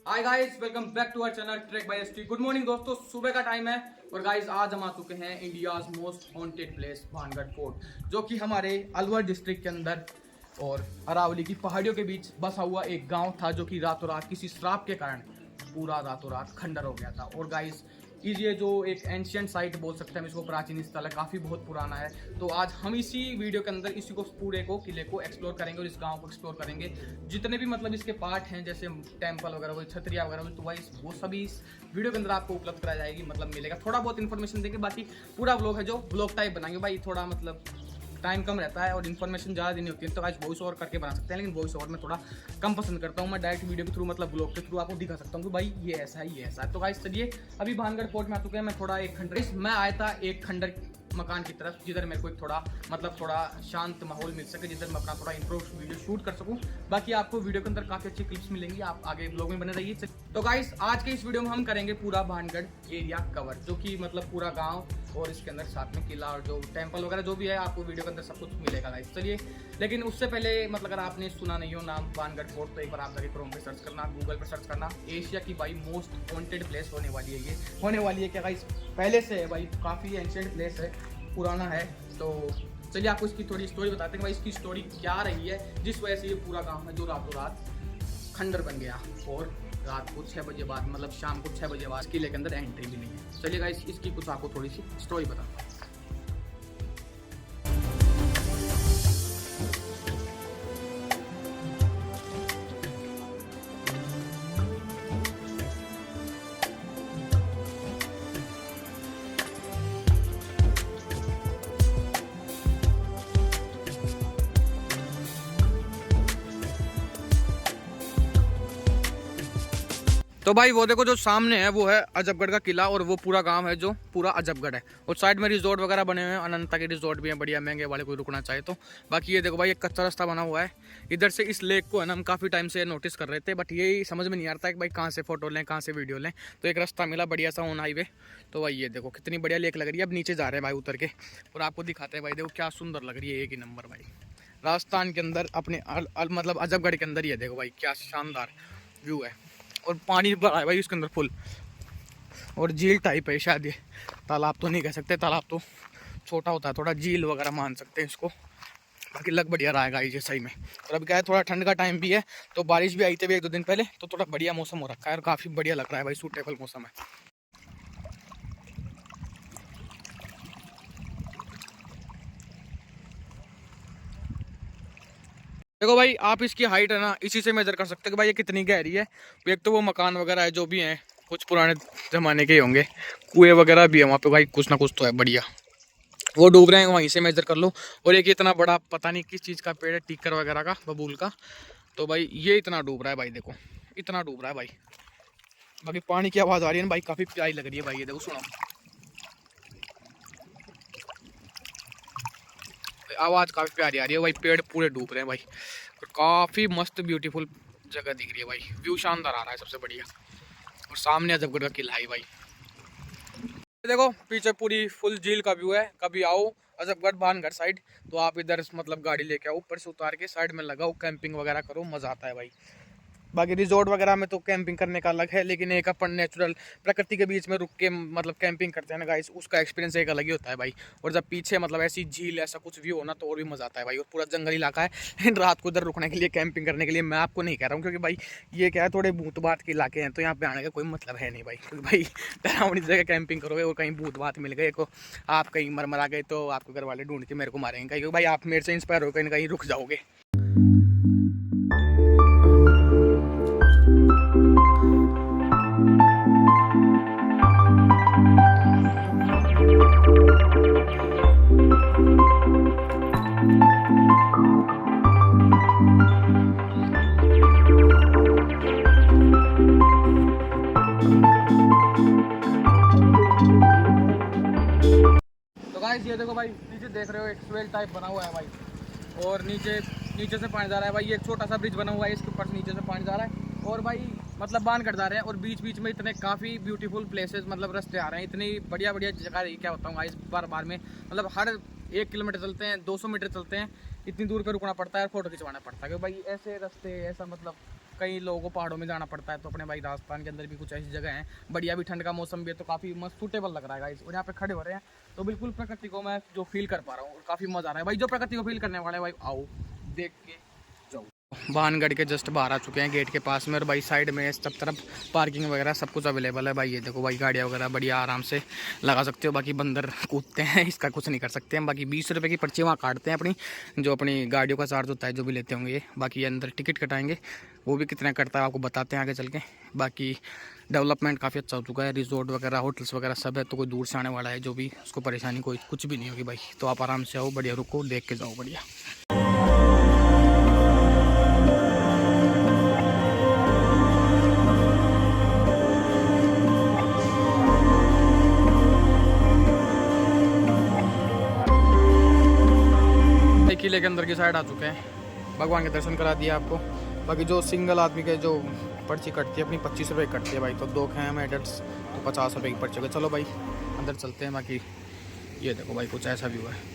Hi guys, welcome back to our channel track by ST. Good morning दोस्तों, सुबह का time है और गाइस आज हम आ चुके हैं India's most haunted place Bhangarh fort, जो कि हमारे अलवर डिस्ट्रिक्ट के अंदर और अरावली की पहाड़ियों के बीच बसा हुआ एक गांव था, जो कि रातों रात किसी श्राप के कारण पूरा रातों रात खंडर हो गया था। और गाइस ये जो एक एंशियंट साइट बोल सकते हैं हम इसको, प्राचीन स्थल है, काफ़ी बहुत पुराना है। तो आज हम इसी वीडियो के अंदर इसी को पूरे को किले को एक्सप्लोर करेंगे और इस गांव को एक्सप्लोर करेंगे। जितने भी मतलब इसके पार्ट हैं, जैसे टेम्पल वगैरह हुए, छतरिया वगैरह हुई, तो वाइस वो सभी इस वीडियो के अंदर आपको उपलब्ध कराई जाएगी, मतलब मिलेगा। थोड़ा बहुत इन्फॉर्मेशन देंगे, बाकी पूरा व्लॉग है जो व्लॉग टाइप बनाएंगे भाई। थोड़ा मतलब टाइम कम रहता है और इन्फॉर्मेशन ज़्यादा देनी होती है, तो आज वॉइस ओवर करके बना सकते हैं, लेकिन वॉइस ओवर में थोड़ा कम पसंद करता हूँ। मैं डायरेक्ट वीडियो के थ्रू मतलब ब्लॉग के थ्रू आपको दिखा सकता हूँ कि भाई ये ऐसा है, ये ऐसा है। तो गाइस चलिए, अभी भानगढ़ फोर्ट में आ चुके हैं। मैं थोड़ा एक खंडर मैं आया था एक खंडर मकान की तरफ, जिधर मेरे को एक थोड़ा मतलब थोड़ा शांत माहौल मिल सके, जिधर मैं अपना थोड़ा इंट्रो वीडियो शूट कर सकूं। बाकी आपको वीडियो के अंदर काफ़ी अच्छी क्लिप्स मिलेंगी, आप आगे ब्लॉग में बने रहिए। तो गाइस आज के इस वीडियो में हम करेंगे पूरा भानगढ़ एरिया कवर, जो कि मतलब पूरा गांव और इसके अंदर साथ में किला और जो टेम्पल वगैरह जो भी है, आपको वीडियो के अंदर सब कुछ मिलेगा गाइस। चलिए, लेकिन उससे पहले मतलब अगर आपने सुना नहीं हो नाम भानगढ़ फोर्ट, तो एक बार आप जाके क्रोम पे सर्च करना, गूगल पे सर्च करना। एशिया की भाई मोस्ट हॉन्टेड प्लेस होने वाली है, ये होने वाली है क्या गाइस, पहले से है भाई, काफ़ी एंशिएंट प्लेस है, पुराना है। तो चलिए आपको इसकी थोड़ी स्टोरी बताते हैं कि भाई इसकी स्टोरी क्या रही है, जिस वजह से ये पूरा गांव है जो रातों रात खंडर बन गया और रात को 6 बजे बाद मतलब शाम को 6 बजे बाद किले के अंदर एंट्री भी नहीं है। चलिए गाइस इसकी कुछ आपको थोड़ी सी स्टोरी बताता हूँ। तो भाई वो देखो जो सामने है वो है अजबगढ़ का किला, और वो पूरा गांव है जो पूरा अजबगढ़ है। और साइड में रिजॉर्ट वगैरह बने हुए हैं, अनंता के रिजॉर्ट भी हैं, बढ़िया महंगे वाले, कोई रुकना चाहे तो। बाकी ये देखो भाई एक कच्चा रास्ता बना हुआ है इधर से। इस लेक को है ना हम काफ़ी टाइम से नोटिस कर रहे थे, बट यही समझ में नहीं आता है कि भाई कहाँ से फोटो लें, कहाँ से वीडियो लें। तो एक रास्ता मिला बढ़िया सा ऑन हाईवे। तो भाई ये देखो कितनी बढ़िया लेक लग रही है। अब नीचे जा रहे हैं भाई उतर के, और आपको दिखाते हैं भाई, देखो क्या सुंदर लग रही है, एक ही नंबर भाई। राजस्थान के अंदर अपने मतलब अजबगढ़ के अंदर, ये देखो भाई क्या शानदार व्यू है। और पानी भरा है भाई उसके अंदर फुल, और झील टाइप है शायद ये, तालाब तो नहीं कह सकते, तालाब तो छोटा होता है, थोड़ा झील वगैरह मान सकते हैं इसको। बाकी लग बढ़िया रहा है गाइस ये सही में। और अब क्या है, थोड़ा ठंड का टाइम भी है, तो बारिश भी आई थी 1-2 दिन पहले, तो थोड़ा बढ़िया मौसम हो रखा है और काफ़ी बढ़िया लग रहा है भाई, सूटेबल मौसम है। देखो भाई आप इसकी हाइट है ना इसी से मेजर कर सकते हो कि भाई ये कितनी गहरी है। एक तो वो मकान वगैरह है जो भी हैं, कुछ पुराने ज़माने के ही होंगे, कुएं वगैरह भी है वहाँ पे भाई, कुछ ना कुछ तो है बढ़िया। वो डूब रहे हैं, वहीं से मेजर कर लो। और एक इतना बड़ा पता नहीं किस चीज़ का पेड़ है, टीकर वगैरह का, बबूल का। तो भाई ये इतना डूब रहा है भाई, देखो इतना डूब रहा है भाई। बाकी पानी की आवाज़ आ रही है ना भाई, काफ़ी प्यारी लग रही है भाई, ये देखो सुनो, आवाज़ काफ़ी प्यारी आ रही है भाई। पेड़ पूरे डूब रहे हैं भाई, और काफ़ी मस्त ब्यूटीफुल जगह दिख रही है भाई, व्यू शानदार आ रहा है सबसे बढ़िया। और सामने अजबगढ़ का किला है भाई, देखो पीछे पूरी फुल झील का व्यू है। कभी आओ अजबगढ़ भानगढ़ साइड, तो आप इधर मतलब गाड़ी लेके आओ, ऊपर से उतार के साइड में लगाओ, कैंपिंग वगैरह करो, मज़ा आता है भाई। बाकी रिजॉर्ट वगैरह में तो कैंपिंग करने का अलग है, लेकिन एक अपन नेचुरल प्रकृति के बीच में रुक के मतलब कैंपिंग करते हैं ना गाइस, उसका एक्सपीरियंस एक अलग ही होता है भाई। और जब पीछे मतलब ऐसी झील ऐसा कुछ व्यू हो ना तो और भी मजा आता है भाई। और पूरा जंगली इलाका है, लेकिन रात को इधर रुकने के लिए कैंपिंग करने के लिए मैं आपको नहीं कह रहा हूँ, क्योंकि भाई ये क्या है थोड़े भूत बात के इलाके हैं, तो यहाँ पे आने का कोई मतलब है नहीं भाई। क्योंकि भाई डरावनी जगह कैंपिंग करोगे और कहीं भूत बात मिल गए को, आप कहीं मर गए तो आपके घर वाले ढूंढ के मेरे को मारेंगे, क्योंकि भाई आप मेरे से इंस्पायर हो कहीं ना कहीं रुक जाओगे। ये देखो भाई, नीचे देख रहे हो एक स्वेल टाइप बना हुआ है भाई, और नीचे से पानी जा रहा है भाई। ये एक छोटा सा ब्रिज बना हुआ है, इसके ऊपर से नीचे से पानी जा रहा है, और भाई मतलब बांध कर जा रहे हैं। और बीच बीच में इतने काफ़ी ब्यूटीफुल प्लेसेस मतलब रास्ते आ रहे हैं, इतनी बढ़िया बढ़िया जगह, क्या बताऊँ भाई, बार में मतलब हर 1 किलोमीटर चलते हैं, 200 मीटर चलते हैं, इतनी दूर पर रुकना पड़ता है और फोटो खिंचवाना पड़ता है। क्योंकि भाई ऐसे रास्ते ऐसा मतलब कई लोगों को पहाड़ों में जाना पड़ता है, तो अपने भाई राजस्थान के अंदर भी कुछ ऐसी जगह हैं बढ़िया, भी ठंड का मौसम भी है तो काफ़ी मस्त सूटेबल लग रहा है गाइस। और यहाँ पे खड़े हो रहे हैं तो बिल्कुल प्रकृति को मैं जो फील कर पा रहा हूँ, और काफ़ी मज़ा आ रहा है भाई। जो प्रकृति को फील करने वाले भाई आओ देख के जाओ। भानगढ़ के जस्ट बाहर आ चुके हैं गेट के पास में, और भाई साइड में सब तरफ पार्किंग वगैरह सब कुछ अवेलेबल है भाई। ये देखो भाई गाड़ियाँ वगैरह बढ़िया आराम से लगा सकते हो। बाकी बंदर कूदते हैं, इसका कुछ नहीं कर सकते हैं। बाकी 20 रुपये की पर्ची वहाँ काटते हैं अपनी, जो अपनी गाड़ियों का चार्ज होता है जो भी लेते होंगे ये। बाकी ये अंदर टिकट कटाएंगे, वो भी कितना कटता है आपको बताते हैं आगे चल के। बाकी डेवलपमेंट काफ़ी अच्छा हो चुका है, रिजॉर्ट वगैरह होटल्स वगैरह सब है, तो कोई दूर से आने वाला है जो भी उसको परेशानी कोई कुछ भी नहीं होगी भाई। तो आप आराम से आओ, बढ़िया रुको, देख के जाओ बढ़िया। किले के अंदर की साइड आ चुके हैं, भगवान के दर्शन करा दिया आपको। बाकी जो सिंगल आदमी के जो पर्ची कटती है अपनी 25 रुपये कटती है भाई, तो 2 हैं हम एडल्ट्स तो 50 रुपये की पर्ची होगी। चलो भाई अंदर चलते हैं। बाकी ये देखो भाई कुछ ऐसा भी हुआ है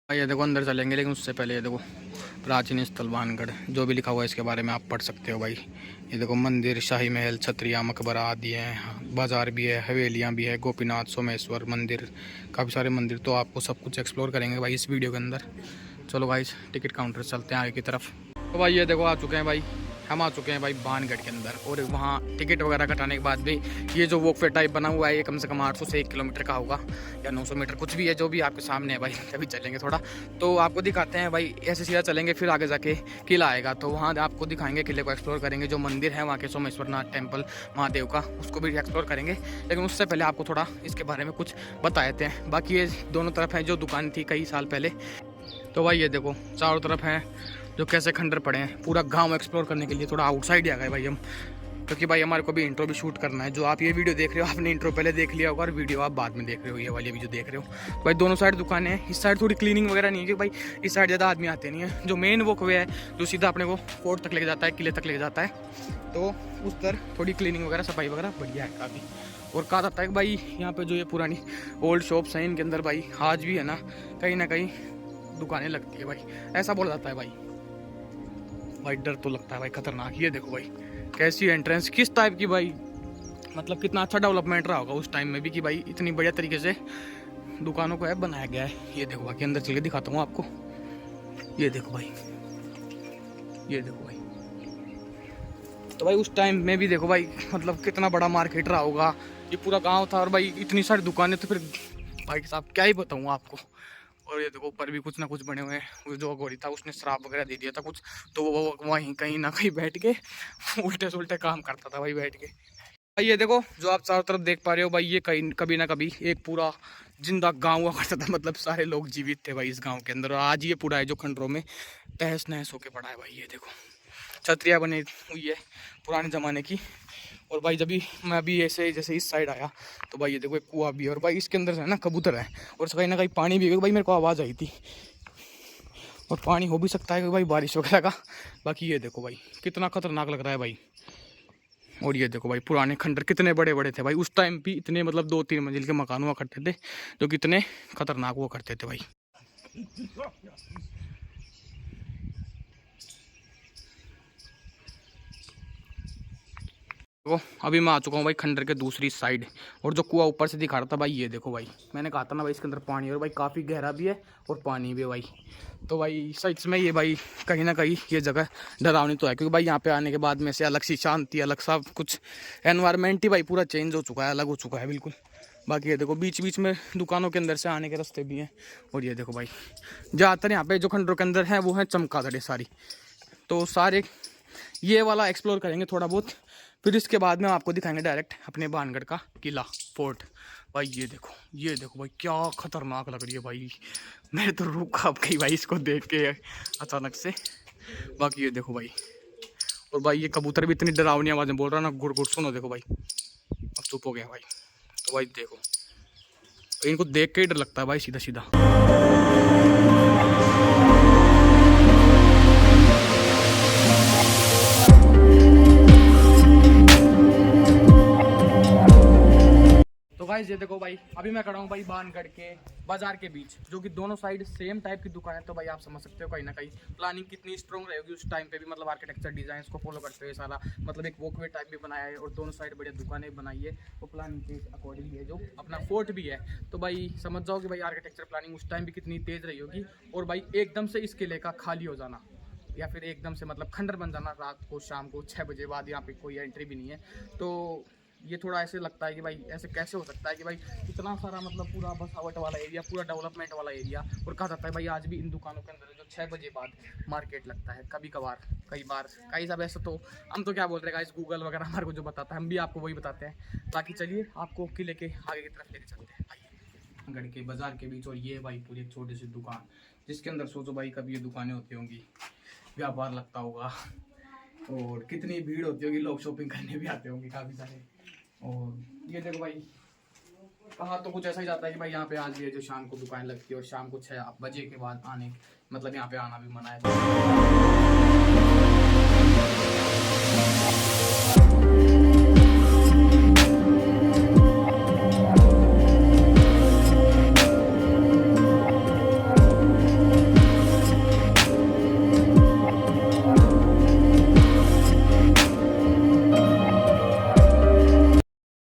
भाई। ये देखो अंदर चलेंगे, लेकिन उससे पहले ये देखो प्राचीन स्थल भानगढ़, जो भी लिखा हुआ है इसके बारे में आप पढ़ सकते हो भाई। ये देखो मंदिर, शाही महल, छतरिया, मकबरा आदि हैं, बाजार भी है, हवेलियाँ भी है, गोपीनाथ, सोमेश्वर मंदिर, काफ़ी सारे मंदिर। तो आपको सब कुछ एक्सप्लोर करेंगे भाई इस वीडियो के अंदर। चलो भाई टिकट काउंटर चलते हैं आगे की तरफ। तो भाई ये देखो आ चुके हैं भाई, हम आ चुके हैं भाई भानगढ़ के अंदर। और वहाँ टिकट वगैरह कटाने के बाद भी ये जो वॉकवे टाइप बना हुआ है ये कम से कम 800 से 1 किलोमीटर का होगा, या 900 मीटर कुछ भी है, जो भी आपके सामने है भाई। अभी चलेंगे थोड़ा तो आपको दिखाते हैं भाई, ऐसे सीधा चलेंगे फिर आगे जाके किला आएगा, तो वहाँ आपको दिखाएंगे, किले को एक्सप्लोर करेंगे, जो मंदिर है वहाँ के सोमेश्वरनाथ टेम्पल महादेव का उसको भी एक्सप्लोर करेंगे। लेकिन उससे पहले आपको थोड़ा इसके बारे में कुछ बता देते हैं। बाकी ये दोनों तरफ है जो दुकान थी कई साल पहले, तो भाई ये देखो चारों तरफ हैं जो कैसे खंडर पड़े हैं। पूरा गांव एक्सप्लोर करने के लिए थोड़ा आउटसाइड ही आ गए भाई हम, क्योंकि भाई हमारे को भी इंट्रो भी शूट करना है। जो आप ये वीडियो देख रहे हो आपने इंट्रो पहले देख लिया होगा, और वीडियो आप बाद में देख रहे हो, ये वाली भी जो देख रहे हो। तो भाई दोनों साइड दुकानें हैं। इस साइड थोड़ी क्लीनिंग वगैरह नहीं है, क्योंकि भाई इस साइड ज़्यादा आदमी आते नहीं है। जो मेन वो वे है जो सीधा अपने को फोर्ट तक लेके जाता है, किले तक लेके जाता है, तो उस तरह थोड़ी क्लीनिंग वगैरह सफाई वगैरह बढ़िया है काफ़ी। और कहा जाता है कि भाई यहाँ पे जो ये पुरानी ओल्ड शॉप्स हैं इनके अंदर भाई आज भी है ना कहीं दुकानें लगती है भाई, ऐसा बोला जाता है भाई। भाई डर तो लगता है भाई खतरनाक। ये देखो भाई कैसी एंट्रेंस, किस टाइप की भाई, मतलब कितना अच्छा डेवलपमेंट रहा होगा उस टाइम में भी, कि भाई इतनी बढ़िया तरीके से दुकानों को है बनाया गया है। ये देखो बाकी अंदर चल के दिखाता हूँ आपको। ये देखो भाई, ये देखो भाई, तो भाई उस टाइम में भी देखो भाई मतलब कितना बड़ा मार्केट रहा होगा। ये पूरा गाँव था और भाई इतनी सारी दुकानें, तो फिर भाई साहब क्या ही बताऊँ आपको। और ये देखो ऊपर भी कुछ ना कुछ बने हुए हैं। वो जो घोड़ी था उसने शराब वगैरह दे दिया था कुछ, तो वो वहीं कहीं ना कहीं बैठ के उल्टे सुलटे काम करता था भाई बैठ के। भाई ये देखो जो आप चारों तरफ देख पा रहे हो भाई, ये कहीं कभी ना कभी एक पूरा जिंदा गांव हुआ करता था, मतलब सारे लोग जीवित थे भाई इस गांव के अंदर। और आज ये पूरा है जो खंडरों में तहस नहस होके पड़ा है भाई। ये देखो छतरिया बनी हुई है पुराने ज़माने की। और भाई जब भी मैं अभी ऐसे जैसे इस साइड आया तो भाई ये देखो एक कुआं भी है, और भाई इसके अंदर से है ना कबूतर है, और कहीं ना कहीं पानी भी है। भाई मेरे को आवाज़ आई थी, और पानी हो भी सकता है कि भाई बारिश वगैरह का। बाकी ये देखो भाई कितना खतरनाक लग रहा है भाई। और ये देखो भाई पुराने खंडर कितने बड़े बड़े थे भाई उस टाइम भी, इतने मतलब 2-3 मंजिल के मकान हुआ करते थे जो कितने खतरनाक हुआ करते थे भाई। देखो अभी मैं आ चुका हूँ भाई खंडर के दूसरी साइड। और जो कुआं ऊपर से दिखा रहा था भाई, ये देखो भाई, मैंने कहा था ना भाई इसके अंदर पानी है, और भाई काफ़ी गहरा भी है और पानी भी है भाई। तो भाई सच में ये भाई कहीं ना कहीं ये जगह डरावनी तो है, क्योंकि भाई यहाँ पे आने के बाद में से अलग सी शांति, अलग सा कुछ एनवायरनमेंट ही भाई पूरा चेंज हो चुका है, अलग हो चुका है बिल्कुल। बाकी ये देखो बीच बीच में दुकानों के अंदर से आने के रास्ते भी हैं। और ये देखो भाई ज़्यादातर यहाँ पे जो खंडरों के अंदर है वो है चमगादड़ें सारी। तो सारे ये वाला एक्सप्लोर करेंगे थोड़ा बहुत, फिर इसके बाद में आपको दिखाएंगे डायरेक्ट अपने भानगढ़ का किला फोर्ट। भाई ये देखो भाई क्या खतरनाक लग रही है भाई, मैं तो रूह कांप गई भाई इसको देख के अचानक से। बाकी ये देखो भाई, और भाई ये कबूतर भी इतनी डरावनी आवाज़ में बोल रहा ना, गुड़ गुड़ सुनो देखो भाई, अब चुप हो गया भाई। तो भाई देखो इनको देख के ही डर लगता है भाई सीधा सीधा। गाइस ये देखो भाई, अभी मैं खड़ा हूँ भाई भानगढ़ के बाजार के बीच, जो कि दोनों साइड सेम टाइप की दुकान है। तो भाई आप समझ सकते हो कहीं ना कहीं प्लानिंग कितनी स्ट्रॉन्ग रहेगी उस टाइम पे भी, मतलब आर्किटेक्चर डिजाइन को फॉलो करते हुए सारा, मतलब एक वॉकवे टाइप भी बनाया है और दोनों साइड बढ़िया दुकानें बनाई है। तो प्लानिंग के अकॉर्डिंग है, जो अपना फोर्ट भी है। तो भाई समझ जाओ कि भाई आर्किटेक्चर प्लानिंग उस टाइम भी कितनी तेज रही होगी। और भाई एकदम से इस किले का खाली हो जाना, या फिर एकदम से मतलब खंडर बन जाना रात को शाम को 6 बजे बाद, यहाँ पे कोई एंट्री भी नहीं है। तो ये थोड़ा ऐसे लगता है कि भाई ऐसे कैसे हो सकता है कि भाई इतना सारा मतलब पूरा बसावट वाला एरिया, पूरा डेवलपमेंट वाला एरिया, और कहा जाता है भाई आज भी इन दुकानों के अंदर जो 6 बजे बाद मार्केट लगता है, कभी कभार कई बार कई सब ऐसे। तो हम तो क्या बोल रहे हैं गाइस, गूगल वगैरह हमारे को जो बताता है हम भी आपको वही बताते हैं। बाकी चलिए आपको किले के आगे की तरफ लेके चलते हैं, गढ़ के बाजार के बीच। और ये भाई पूरी एक छोटी सी दुकान, जिसके अंदर सोचो भाई कभी ये दुकानें होती होंगी, व्यापार लगता होगा, और कितनी भीड़ होती होगी, लोग शॉपिंग करने भी आते होंगे काफ़ी सारे। और ये देखो भाई कहा तो कुछ ऐसा ही जाता है कि भाई यहाँ पे आज भी है जो शाम को दुकान लगती है, और शाम को 6 बजे के बाद आने मतलब यहाँ पे आना भी मना है।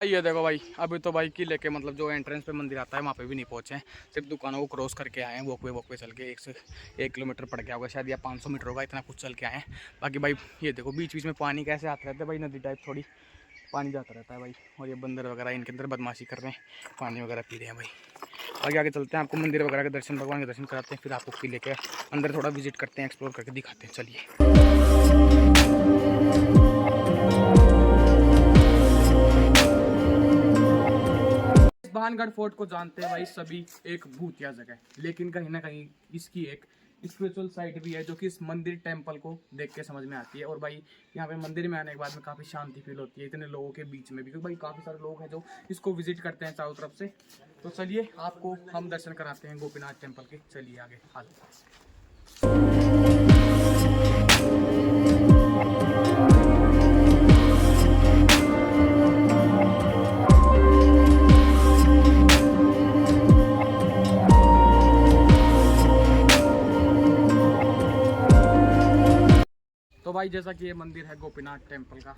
ये देखो भाई अभी तो भाई किले के मतलब जो एंट्रेंस पे मंदिर आता है वहाँ पे भी नहीं पहुँचे हैं, सिर्फ दुकानों को क्रॉस करके आए हैं, वॉकवे चल के 1 किलोमीटर पड़ गया होगा शायद, या 500 मीटर होगा, इतना कुछ चल के आए हैं। बाकी भाई ये देखो बीच बीच में पानी कैसे आते रहता है भाई, नदी टाइप थोड़ी पानी जाता रहता है भाई। और ये बंदर वगैरह इनके अंदर बदमाशी कर रहे हैं, पानी वगैरह पी रहे हैं भाई। आगे आगे चलते हैं, आपको मंदिर वगैरह के दर्शन, भगवान के दर्शन कराते हैं, फिर आपको किले के अंदर थोड़ा विजिट करते हैं, एक्सप्लोर करके दिखाते हैं। चलिए भानगढ़ फोर्ट को जानते हैं भाई सभी, एक भूतिया जगह, लेकिन कहीं ना कहीं इसकी एक स्पिरिचुअल साइड भी है, जो कि इस मंदिर टेंपल को देख के समझ में आती है। और भाई यहाँ पे मंदिर में आने के बाद में काफ़ी शांति फील होती है, इतने लोगों के बीच में भी, क्योंकि भाई काफ़ी सारे लोग हैं जो इसको विजिट करते हैं चारों तरफ से। तो चलिए आपको हम दर्शन कराते हैं गोपीनाथ टेम्पल के, चलिए आगे तो भाई जैसा कि ये मंदिर है गोपीनाथ टेम्पल का,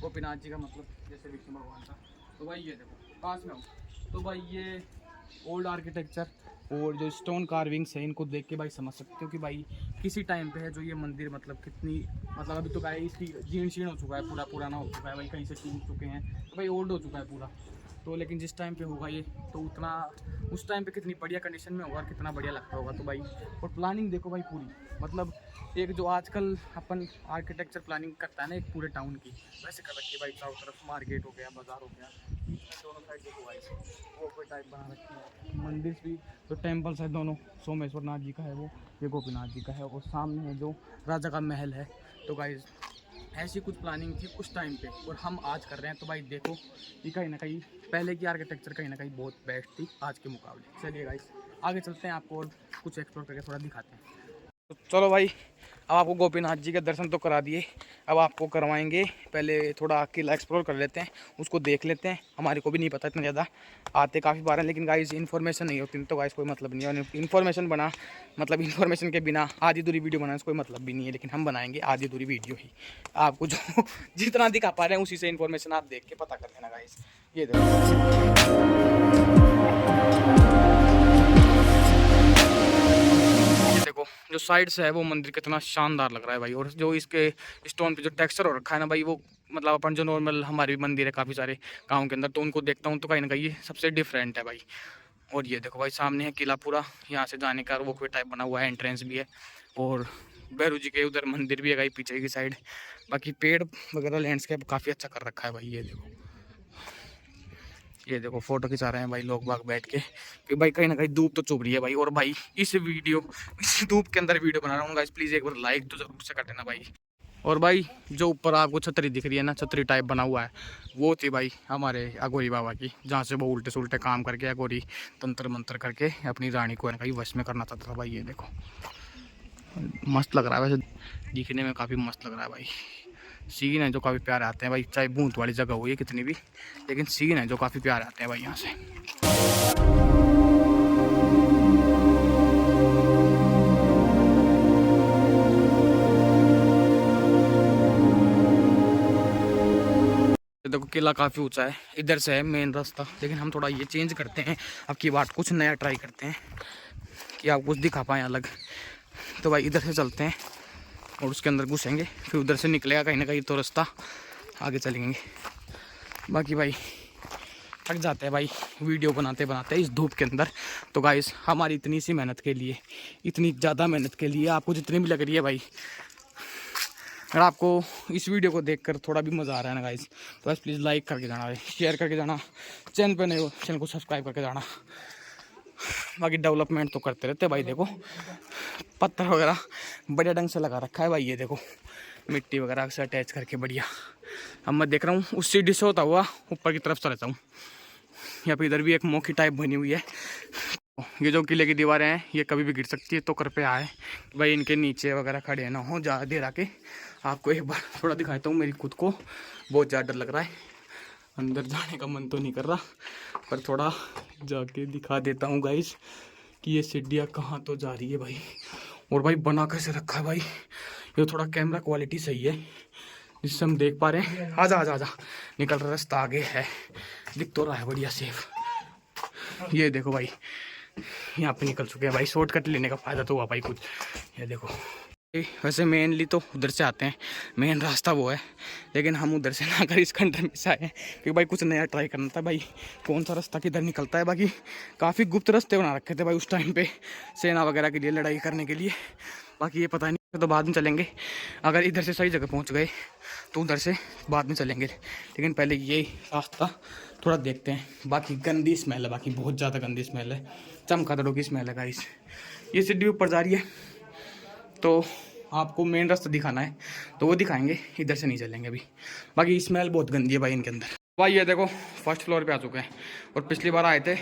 गोपीनाथ जी का मतलब जैसे विष्णु भगवान का। तो भाई ये देखो पास में हो, तो भाई ये ओल्ड आर्किटेक्चर और जो स्टोन कार्विंग्स है इनको देख के भाई समझ सकते हो कि भाई किसी टाइम पे है जो ये मंदिर मतलब कितनी, मतलब अभी तो भाई इसकी जीर्ण शीर्ण हो चुका है, पूरा पुराना हो चुका है भाई, कहीं से टूट चुके हैं, तो भाई ओल्ड हो चुका है पूरा। तो लेकिन जिस टाइम पे होगा ये, तो उतना उस टाइम पे कितनी बढ़िया कंडीशन में होगा और कितना बढ़िया लगता होगा। तो भाई और प्लानिंग देखो भाई पूरी, मतलब एक जो आजकल अपन आर्किटेक्चर प्लानिंग करता है ना एक पूरे टाउन की, वैसे कर रखी है भाई। चारों तरफ मार्केट हो गया, बाजार हो गया, दोनों साइड देखो भाई वो कोई टाइप बना रखी है। मंदिर भी जो टेम्पल्स है दोनों, सोमेश्वर नाथ जी का है वो, ये गोपीनाथ जी का है, और सामने है जो राजा का महल है। तो गाइज ऐसी कुछ प्लानिंग थी उस टाइम पे, और हम आज कर रहे हैं। तो भाई देखो ये कहीं ना कहीं पहले की आर्किटेक्चर कहीं ना कहीं बहुत बेस्ट थी आज के मुकाबले। चलिए गाइस आगे चलते हैं, आपको और कुछ एक्सप्लोर करके थोड़ा दिखाते हैं। चलो भाई, अब आपको गोपीनाथ जी के दर्शन तो करा दिए, अब आपको करवाएंगे। पहले थोड़ा किला एक्सप्लोर कर लेते हैं, उसको देख लेते हैं। हमारे को भी नहीं पता इतना ज़्यादा, आते काफ़ी बार हैं, लेकिन गाइस इन्फॉर्मेशन नहीं होती तो गाइस कोई मतलब नहीं है। इन्फॉर्मेशन बना मतलब इन्फॉर्मेशन के बिना आधी दूरी वीडियो बनाने से कोई मतलब भी नहीं है, लेकिन हम बनाएंगे आधी दूरी वीडियो ही। आपको जो जितना दिखा पा रहे हैं उसी से इन्फॉर्मेशन आप देख के पता कर लेना गाइस। ये देखो जो साइड से है वो मंदिर कितना शानदार लग रहा है भाई। और जो इसके स्टोन पे जो टेक्सचर हो रखा है ना भाई, वो मतलब अपन जो नॉर्मल हमारे भी मंदिर है काफ़ी सारे गांव के अंदर, तो उनको देखता हूँ तो कहीं ना कहीं ये सबसे डिफरेंट है भाई। और ये देखो भाई सामने है किला पूरा, यहाँ से जाने का वो कोई टाइप बना हुआ है, एंट्रेंस भी है। और भैरू जी के उधर मंदिर भी है भाई पीछे की साइड। बाकी पेड़ वगैरह लैंडस्केप काफ़ी अच्छा कर रखा है भाई। ये देखो फोटो खिंचा रहे हैं भाई लोग बाग बैठ के, कि भाई कहीं ना कहीं धूप तो चुभ रही है भाई। और भाई इस धूप के अंदर वीडियो बना रहा हूँ गाइस, प्लीज़ एक बार लाइक तो जरूर से कर देना भाई। और भाई जो ऊपर आपको छतरी दिख रही है ना, छतरी टाइप बना हुआ है, वो थी भाई हमारे अघोरी बाबा की, जहाँ से वो उल्टे सुलटे काम करके अघोरी तंत्र मंत्र करके अपनी रानी को कहीं वश में करना चाहता था भाई। ये देखो मस्त लग रहा है वैसे, दिखने में काफ़ी मस्त लग रहा है भाई। सीन है जो काफ़ी प्यारे आते हैं भाई, चाहे भूत वाली जगह हुई है कितनी भी, लेकिन सीन है जो काफ़ी प्यारे आते हैं भाई यहाँ से। देखो किला काफ़ी ऊंचा है, इधर से है मेन रास्ता, लेकिन हम थोड़ा ये चेंज करते हैं अब की बात, कुछ नया ट्राई करते हैं कि आप कुछ दिखा पाएँ अलग। तो भाई इधर से चलते हैं और उसके अंदर घुसेंगे, फिर उधर से निकलेगा कहीं ना कहीं तो रास्ता, आगे चलेंगे। बाकी भाई थक जाते हैं भाई वीडियो बनाते बनाते इस धूप के अंदर। तो गाइस हमारी इतनी सी मेहनत के लिए, इतनी ज़्यादा मेहनत के लिए, आपको जितनी भी लग रही है भाई, अगर आपको इस वीडियो को देखकर थोड़ा भी मज़ा आ रहा है ना गाइस, तो बस प्लीज़ लाइक करके जाना भाई, शेयर करके जाना, चैनल पे नहीं हो चैनल को सब्सक्राइब करके जाना। बाकी डेवलपमेंट तो करते रहते भाई। देखो पत्थर वगैरह बढ़िया ढंग से लगा रखा है भाई, ये देखो मिट्टी वगैरह से अटैच करके बढ़िया। अब मैं देख रहा हूँ उस सीढ़ी से होता हुआ ऊपर की तरफ से रहता हूँ। यहाँ पे इधर भी एक मोखी टाइप बनी हुई है। ये जो किले की दीवारें हैं ये कभी भी गिर सकती है, तो कृपया आए भाई इनके नीचे वगैरह खड़े ना हो ज़्यादा देर आके। आपको एक बार थोड़ा दिखाता हूँ मेरी खुद को, बहुत ज़्यादा डर लग रहा है, अंदर जाने का मन तो नहीं कर रहा, पर थोड़ा जाके दिखा देता हूँ गाइस कि ये सीढ़ियाँ कहाँ तो जा रही है भाई। और भाई बना कैसे रखा है भाई, ये थोड़ा कैमरा क्वालिटी सही है जिससे हम देख पा रहे हैं। आजा आजा आजा, निकल रहा रास्ता आगे है, दिख तो रहा है बढ़िया सेफ। ये देखो भाई यहाँ पे निकल चुके हैं भाई, शॉर्टकट लेने का फ़ायदा तो हुआ भाई कुछ। ये देखो वैसे मेनली तो उधर से आते हैं, मेन रास्ता वो है, लेकिन हम उधर से ना कर इस कंट्री में से आए हैं क्योंकि भाई कुछ नया ट्राई करना था भाई, कौन सा रास्ता किधर निकलता है। बाकी काफ़ी गुप्त रास्ते बना रखे थे भाई उस टाइम पे सेना वगैरह के लिए, लड़ाई करने के लिए। बाकी ये पता नहीं, तो बाद में चलेंगे, अगर इधर से सही जगह पहुँच गए तो उधर से बाद में चलेंगे, लेकिन पहले ये रास्ता थोड़ा देखते हैं। बाकी गंदी स्मेल है, बाकी बहुत ज़्यादा गंदी स्मेल है, चमगादड़ों की स्मेल है गाइस। ये सीढ़ी ऊपर जा रही है, तो आपको मेन रास्ता दिखाना है तो वो दिखाएंगे, इधर से नहीं चलेंगे अभी। बाकी स्मेल बहुत गंदी है भाई इनके अंदर। भाई ये देखो फर्स्ट फ्लोर पे आ चुके हैं, और पिछली बार आए थे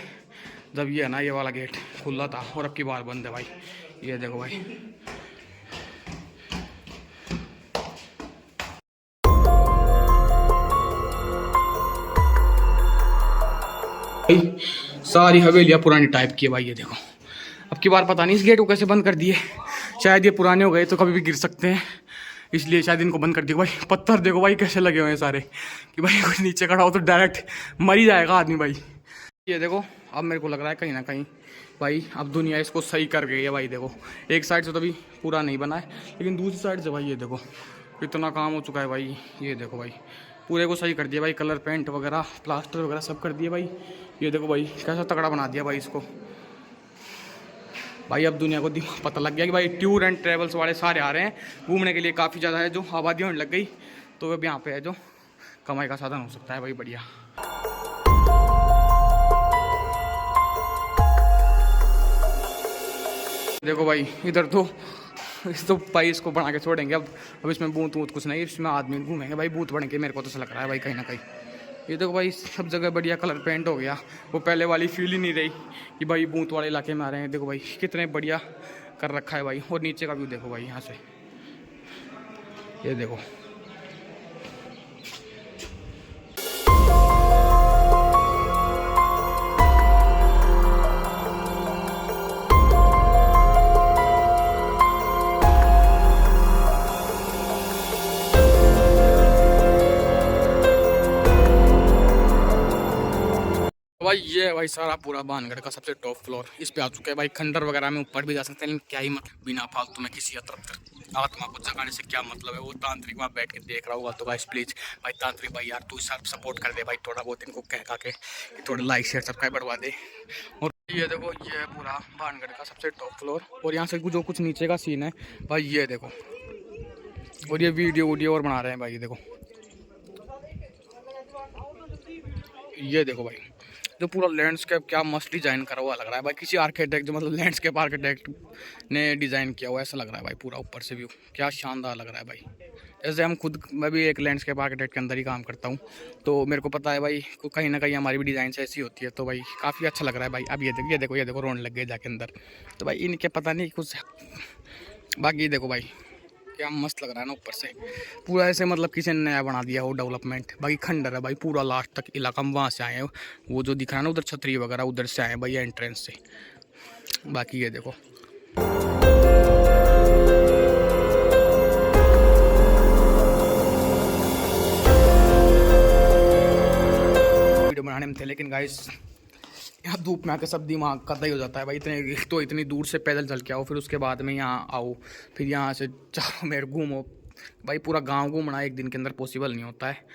जब ये है ना ये वाला गेट खुला था, और अब की बार बंद है भाई। ये देखो भाई सारी हवेलियाँ पुरानी टाइप की है भाई। ये देखो अब की बार पता नहीं इस गेट को कैसे बंद कर दिए, शायद ये पुराने हो गए तो कभी भी गिर सकते हैं, इसलिए शायद इनको बंद कर दिया भाई। पत्थर देखो भाई कैसे लगे हुए हैं सारे, कि भाई कुछ नीचे खड़ा हो तो डायरेक्ट मर ही जाएगा आदमी भाई। ये देखो अब मेरे को लग रहा है कहीं ना कहीं भाई अब दुनिया इसको सही कर गई है भाई। देखो एक साइड से तो अभी पूरा नहीं बना है, लेकिन दूसरी साइड से भाई ये देखो इतना काम हो चुका है भाई। ये देखो भाई पूरे को सही कर दिया भाई, कलर पेंट वगैरह प्लास्टर वगैरह सब कर दिया भाई। ये देखो भाई कैसा तगड़ा बना दिया भाई इसको भाई। अब दुनिया को पता लग गया कि भाई टूर एंड ट्रेवल्स वाले सारे आ रहे हैं घूमने के लिए, काफ़ी ज़्यादा है, जो आबादी होने लग गई तो अब यहाँ पे है जो कमाई का साधन हो सकता है भाई बढ़िया। देखो भाई इधर तो भाई इसको बना के छोड़ेंगे अब इसमें बूथ वूथ कुछ नहीं, इसमें आदमी घूमेंगे भाई बूथ बन के, मेरे को तो ऐसा लग रहा है भाई कहीं ना कहीं। ये देखो भाई सब जगह बढ़िया कलर पेंट हो गया, वो पहले वाली फील ही नहीं रही कि भाई बूथ वाले इलाके में आ रहे हैं। देखो भाई कितने बढ़िया कर रखा है भाई। और नीचे का व्यू देखो भाई, यहाँ से ये देखो। भाई ये है भाई सारा पूरा भानगढ़ का सबसे टॉप फ्लोर। इस पे आ चुके हैं भाई। खंडर वगैरह में ऊपर भी जा सकते हैं, लेकिन क्या ही मतलब बिना फालतू में किसी आत्मा को जगाने से क्या मतलब है। वो तांत्रिक वहाँ बैठ के देख रहा होगा तो गाइस प्लीज भाई तांत्रिक भाई यार तू सपोर्ट कर दे भाई, थोड़ा बहुत इनको कह का के थोड़ा लाइक शेयर सब्सक्राइब बढ़वा दे। और ये देखो ये है पूरा भानगढ़ का सबसे टॉप फ्लोर। और यहाँ से जो कुछ नीचे का सीन है भाई ये देखो। और ये वीडियो और बना रहे हैं भाई, देखो ये देखो भाई। जो पूरा लैंडस्केप क्या मस्त डिज़ाइन करा हुआ लग रहा है भाई। किसी आर्किटेक्ट जो मतलब लैंडस्केप आर्किटेक्ट ने डिज़ाइन किया हुआ ऐसा लग रहा है भाई। पूरा ऊपर से व्यू क्या शानदार लग रहा है भाई। जैसे मैं भी एक लैंडस्केप आर्किटेक्ट के अंदर ही काम करता हूँ, तो मेरे को पता है भाई कहीं ना कहीं हमारी भी डिज़ाइन ऐसी होती है। तो भाई काफ़ी अच्छा लग रहा है भाई। अब ये देखो रोड लग गए जाके अंदर। तो भाई इनके पता नहीं कुछ, बाकी देखो भाई क्या मस्त लग रहा है ना ऊपर से पूरा ऐसे मतलब किसी ने नया बना दिया हो डेवलपमेंट। बाकी खंडर है भाई पूरा लास्ट तक इलाका हम वहाँ से आए हैं। वो जो दिख रहा है ना उधर छतरी वगैरह उधर से आए हैं भाई एंट्रेंस से। बाकी ये देखो वीडियो बनाने में थे, लेकिन गाइस यहाँ धूप में आके सब दिमाग कतई हो जाता है भाई। इतनी दूर से पैदल चल के आओ, फिर उसके बाद में यहाँ आओ, फिर यहाँ से चारों मेर घूमो भाई। पूरा गांव घूमना एक दिन के अंदर पॉसिबल नहीं होता है,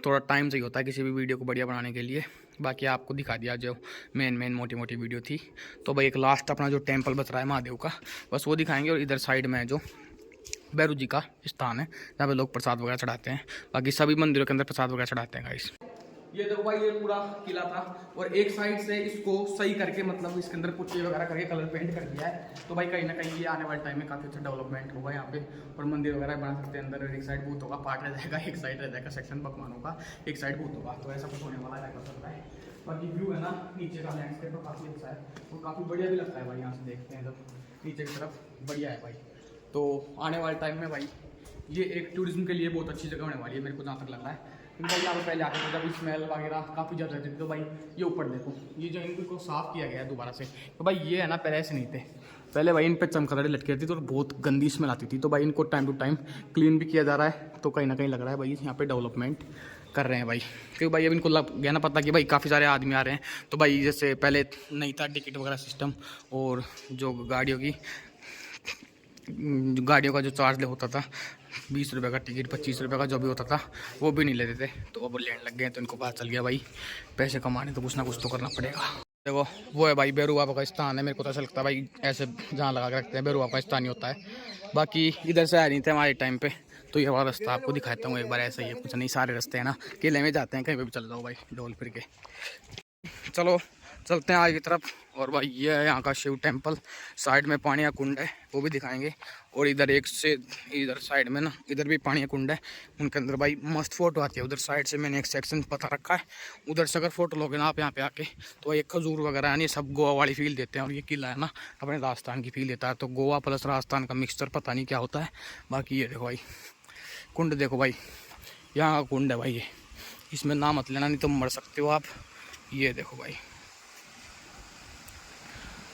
थोड़ा टाइम चाहिए होता है किसी भी वीडियो को बढ़िया बनाने के लिए। बाकी आपको दिखा दिया जो मेन मोटी वीडियो थी। तो भाई एक लास्ट अपना जो टेम्पल बच रहा है महादेव का बस वो दिखाएंगे। और इधर साइड में जो भैरू जी का स्थान है जहाँ पे लोग प्रसाद वगैरह चढ़ाते हैं। बाकी सभी मंदिरों के अंदर प्रसाद वगैरह चढ़ाते हैं गाइस। ये देखो भाई ये पूरा किला था और एक साइड से इसको सही करके मतलब इसके अंदर पुट्टी वगैरह करके कलर पेंट कर दिया है। तो भाई कहीं ना कहीं ये आने वाले टाइम में काफ़ी अच्छा डेवलपमेंट होगा यहाँ पे। और मंदिर वगैरह बना सकते हैं अंदर। एक साइड भूतों का पार्ट रह जाएगा, एक साइड रह जाएगा सेक्शन भगवानों का, एक साइड भूतों का। तो ऐसा कुछ होने वाला है सकता है। बाकी व्यू है ना नीचे का लैंडस्केप तो काफ़ी अच्छा है और काफ़ी बढ़िया भी लगता है भाई। यहाँ से देखते हैं जब नीचे की तरफ बढ़िया है भाई। तो आने वाले टाइम में भाई ये एक टूरिज्म के लिए बहुत अच्छी जगह होने वाली है मेरे को जहाँ तक लग रहा है। क्योंकि यहाँ पर पहले आते थे जब स्मेल वगैरह काफ़ी ज़्यादा रहती थी। तो भाई ये ऊपर देखो ये जो इनको साफ़ किया गया है दोबारा से। तो भाई ये है ना पहले ऐसे नहीं थे, पहले भाई इन पे चमकदड़ी लटकी रहती थी और बहुत गंदी स्मेल आती थी। तो भाई इनको टाइम टू टाइम क्लीन भी किया जा रहा है। तो कहीं ना कहीं लग रहा है भाई यहाँ पे डेवलपमेंट कर रहे हैं भाई। क्योंकि भाई अब इनको लग गया ना पता कि भाई काफ़ी सारे आदमी आ रहे हैं। तो भाई जैसे पहले नहीं था टिकट वगैरह सिस्टम, और जो गाड़ियों का जो चार्ज होता था 20 रुपये का टिकट 25 रुपये का जो भी होता था वो भी नहीं लेते थे। तो अब लेने लग गए तो इनको पता चल गया भाई पैसे कमाने तो कुछ ना कुछ तो करना पड़ेगा। देखो वो है भाई भैरू बाबा का स्थान है। मेरे को तो ऐसा लगता है भाई ऐसे जहाँ लगा के रखते हैं भैरू बाबा का स्थान ही होता है। बाकी इधर से आ नहीं थे हमारे टाइम पे। तो ये वाला रास्ता आपको दिखाता हूँ एक बार। ऐसा ही है कुछ नहीं, सारे रास्ते हैं ना किले में जाते हैं, कहीं पर भी चल जाओ भाई डोल फिर के। चलो चलते हैं आगे की तरफ। और भाई ये है यहाँ का शिव टेम्पल। साइड में पानी का कुंड है वो भी दिखाएंगे। और इधर एक से इधर साइड में ना इधर भी पानी का कुंड है, उनके अंदर भाई मस्त फोटो आती है। उधर साइड से मैंने एक सेक्शन पता रखा है, उधर से अगर फोटो लोगे ना आप यहाँ पे आके तो ये खजूर वगैरह यानी सब गोवा वाली फील देते हैं। और ये किला है ना अपने राजस्थान की फील देता है। तो गोवा प्लस राजस्थान का मिक्सचर पता नहीं क्या होता है। बाकी ये देखो भाई कुंड देखो भाई, यहाँ का कुंड है भाई। ये इसमें ना मत लेना नहीं तो मर सकते हो आप। ये देखो भाई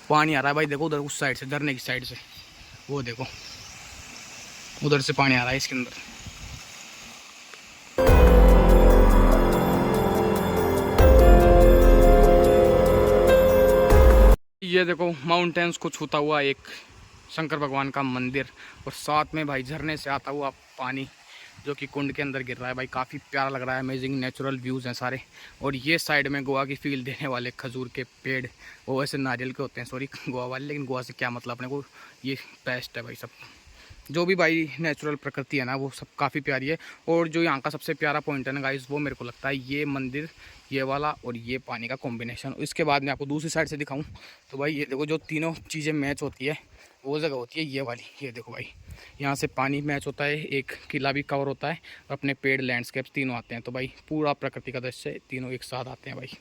पानी आ रहा है भाई। देखो उधर उस साइड से झरने की साइड से वो देखो उधर से पानी आ रहा है इसके अंदर। ये देखो माउंटेन्स को छूता हुआ एक शंकर भगवान का मंदिर और साथ में भाई झरने से आता हुआ पानी जो कि कुंड के अंदर गिर रहा है भाई। काफ़ी प्यारा लग रहा है, अमेजिंग नेचुरल व्यूज़ हैं सारे। और ये साइड में गोवा की फील देने वाले खजूर के पेड़, वो वैसे नारियल के होते हैं सॉरी गोवा वाले, लेकिन गोवा से क्या मतलब अपने को, ये बेस्ट है भाई। सब जो भी भाई नेचुरल प्रकृति है ना वो सब काफ़ी प्यारी है। और जो यहाँ का सबसे प्यारा पॉइंट है ना गाइस वो मेरे को लगता है ये मंदिर, ये वाला और ये पानी का कॉम्बिनेशन। इसके बाद मैं आपको दूसरी साइड से दिखाऊं तो भाई ये देखो जो तीनों चीज़ें मैच होती है वो जगह होती है ये वाली। ये देखो भाई यहाँ से पानी मैच होता है, एक किला भी कवर होता है और अपने पेड़ लैंडस्केप तीनों आते हैं। तो भाई पूरा प्रकृति का दृश्य तीनों एक साथ आते हैं भाई।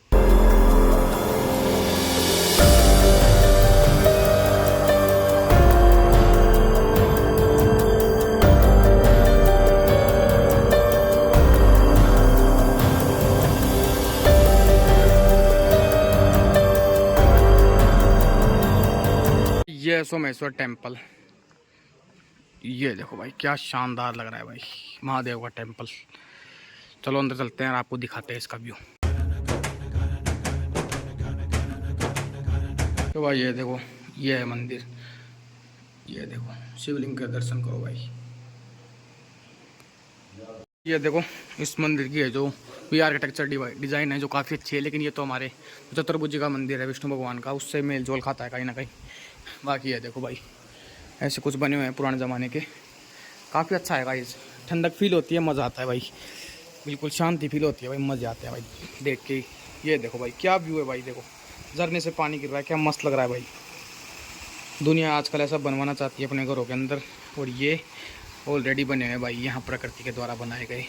है सोमेश्वर टेम्पल। ये देखो भाई क्या शानदार लग रहा है भाई, महादेव का टेम्पल। चलो अंदर चलते हैं और आपको दिखाते हैं इसका व्यू। तो भाई ये देखो, ये है मंदिर। ये देखो शिवलिंग का दर्शन करो भाई। ये देखो इस मंदिर की है जो भी आर्किटेक्चर डिज़ाइन है, जो काफ़ी अच्छी है। लेकिन ये तो हमारे चतुर्भुज का मंदिर है विष्णु भगवान का, उससे मेल जोल खाता है कहीं ना कहीं। बाकी है देखो भाई ऐसे कुछ बने हुए हैं पुराने ज़माने के, काफ़ी अच्छा है भाई। ठंडक फील होती है, मज़ा आता है भाई, बिल्कुल शांति फील होती है भाई, मज़े आते हैं भाई देख के। ये देखो भाई क्या व्यू है भाई, देखो झरने से पानी गिर रहा है, क्या मस्त लग रहा है भाई। दुनिया आजकल ऐसा बनवाना चाहती है अपने घरों के अंदर, और ये ऑलरेडी बने हुए भाई यहाँ प्रकृति के द्वारा बनाए गए।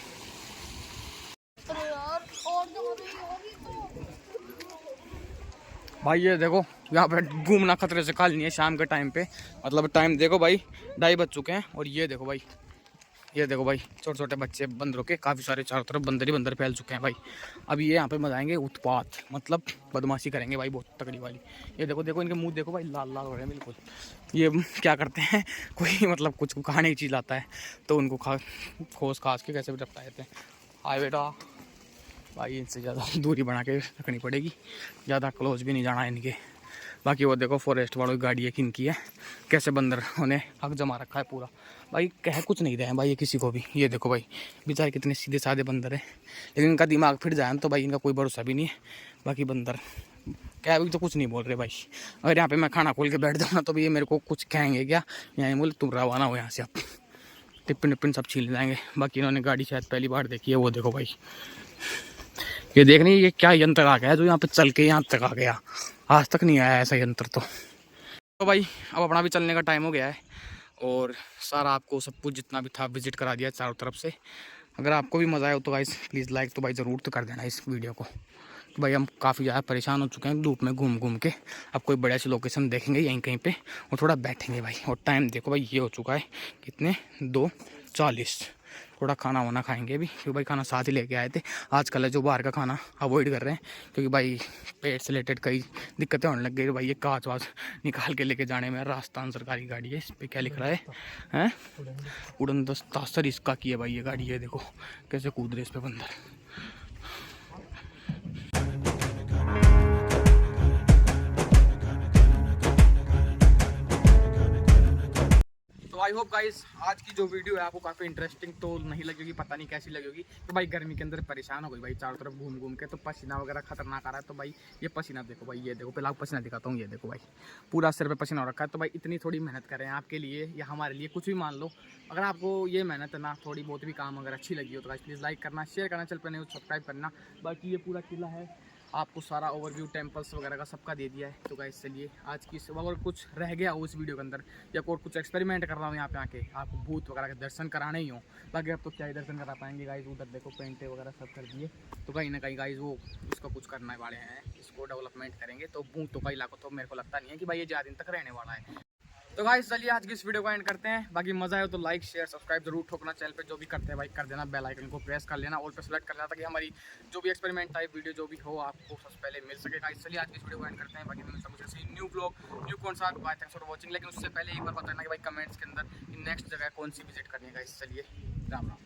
भाई ये देखो यहाँ पे घूमना खतरे से खाली नहीं है शाम के टाइम पे। मतलब टाइम देखो भाई 2:30 बज चुके हैं, और ये देखो भाई, ये देखो भाई छोटे छोटे बच्चे बंदरों के, काफ़ी सारे चारों तरफ बंदर ही बंदर फैल चुके हैं भाई। अभी ये यहाँ पे मजाएंगे उत्पात, मतलब बदमाशी करेंगे भाई बहुत तगड़ी वाली। ये देखो देखो इनके मुंह देखो भाई, लाल लाल हो रहे हैं बिल्कुल। ये क्या करते हैं, कोई मतलब कुछ खाने की चीज़ लाता है तो उनको खोस खास के कैसे भी रखता देते हैं। हाय बेटा भाई, इनसे ज़्यादा दूरी बना के रखनी पड़ेगी, ज़्यादा क्लोज भी नहीं जाना इनके। बाकी वो देखो फॉरेस्ट वालों की गाड़ी है, किनकी है, कैसे बंदर उन्हें हक जमा रखा है पूरा भाई, कह कुछ नहीं रहे हैं भाई ये किसी को भी। ये देखो भाई बेचारे कितने सीधे साधे बंदर हैं, लेकिन इनका दिमाग फिट जाए तो भाई इनका कोई भरोसा भी नहीं है। बाकी बंदर क्या भी तो कुछ नहीं बोल रहे भाई। अगर यहाँ पे मैं खाना खोल के बैठ जाऊँ ना तो भी ये मेरे को कुछ कहेंगे क्या, यहाँ बोले तुम रवाना हो यहाँ से, आप टिप्पन टिप्पन सब छीन जाएंगे। बाकी इन्होंने गाड़ी शायद पहली बार देखी है। वो देखो भाई, ये देख नहीं, ये क्या यंत्र आ गया है जो यहाँ पे चल के यहाँ तक आ गया, आज तक नहीं आया ऐसा यंत्र। तो भाई अब अपना भी चलने का टाइम हो गया है, और सारा आपको सब कुछ जितना भी था विजिट करा दिया चारों तरफ से। अगर आपको भी मज़ा आया हो तो गाइस प्लीज़ लाइक तो भाई ज़रूर तो कर देना इस वीडियो को। तो भाई हम काफ़ी ज़्यादा परेशान हो चुके हैं धूप में घूम घूम के। अब कोई बढ़िया सी लोकेशन देखेंगे यहीं कहीं पे और थोड़ा बैठेंगे भाई। और टाइम देखो भाई ये हो चुका है कितने, 2:40। थोड़ा खाना वाना खाएंगे भी, क्योंकि भाई खाना साथ ही लेके आए थे। आजकल है जो बाहर का खाना अवॉइड कर रहे हैं, क्योंकि भाई पेट से रिलेटेड कई दिक्कतें होने लग गई भाई। ये कांच वाच निकाल के लेके जाने में, राजस्थान सरकारी गाड़ी है, इस पर क्या लिख रहा है, हैं उड़न दस्ता सर इसका की है भाई ये गाड़ी। है देखो कैसे कूद रहे इस पे बंदर। तो आई होप गाइस आज की जो वीडियो है आपको काफ़ी इंटरेस्टिंग तो नहीं लगेगी, पता नहीं कैसी लगेगी। तो भाई गर्मी के अंदर परेशान हो गई भाई चारों तरफ घूम घूम के, तो पसीना वगैरह खतरनाक आ रहा है। तो भाई ये पसीना देखो भाई, ये देखो पहले आपको पसीना दिखाता हूँ। ये देखो भाई पूरा सिर पे पसीना हो रखा है। तो भाई इतनी थोड़ी मेहनत करें आपके लिए या हमारे लिए, कुछ भी मान लो। अगर आपको ये मेहनत ना थोड़ी बहुत भी काम अगर अच्छी लगी हो तो गाइस प्लीज़ लाइक करना, शेयर करना, चैनल पर नहीं सब्सक्राइब करना। बाकी ये पूरा किला है, आपको सारा ओवरव्यू टेम्पल्स वगैरह का सबका दे दिया है। तो गाइस चलिए आज की अगर कुछ रह गया हो इस वीडियो के अंदर, या कोई कुछ एक्सपेरिमेंट कर रहा हूँ यहाँ पे आके, आपको भूत वगैरह के दर्शन कराने ही हो, बाकी अब तो क्या ही दर्शन करा पाएंगे गाइस। उधर देखो पेंटे वगैरह सब कर दिए, तो कहीं ना कहीं गाइस वो इसका कुछ करने वाले हैं, इसको डेवलपमेंट करेंगे। तो भूतों का इलाका तो मेरे को लगता नहीं है कि भाई ये ज़्यादा दिन तक रहने वाला है। तो गाइस चलिए आज की इस वीडियो को एंड करते हैं। बाकी मजा आए तो लाइक शेयर सब्सक्राइब जरूर ठोकना, चैनल पे जो भी करते हैं भाई कर देना, बेल आइकन को प्रेस कर लेना, ऑल पे सेलेक्ट कर लेना, ताकि हमारी जो भी एक्सपेरिमेंट टाइप वीडियो जो भी हो आपको सबसे पहले मिल सके। गाइस चलिए आज की इस वीडियो को एंड करते हैं। बाकी मिलता हूं मुझे न्यू ब्लॉग न्यू कौन सा, बाय थैंक्स फॉर वॉचिंग। लेकिन उससे पहले एक बार बताना कि भाई कमेंट्स के अंदर नेक्स्ट जगह कौन सी विजिट करनी है गाइस। चलिए राम राम।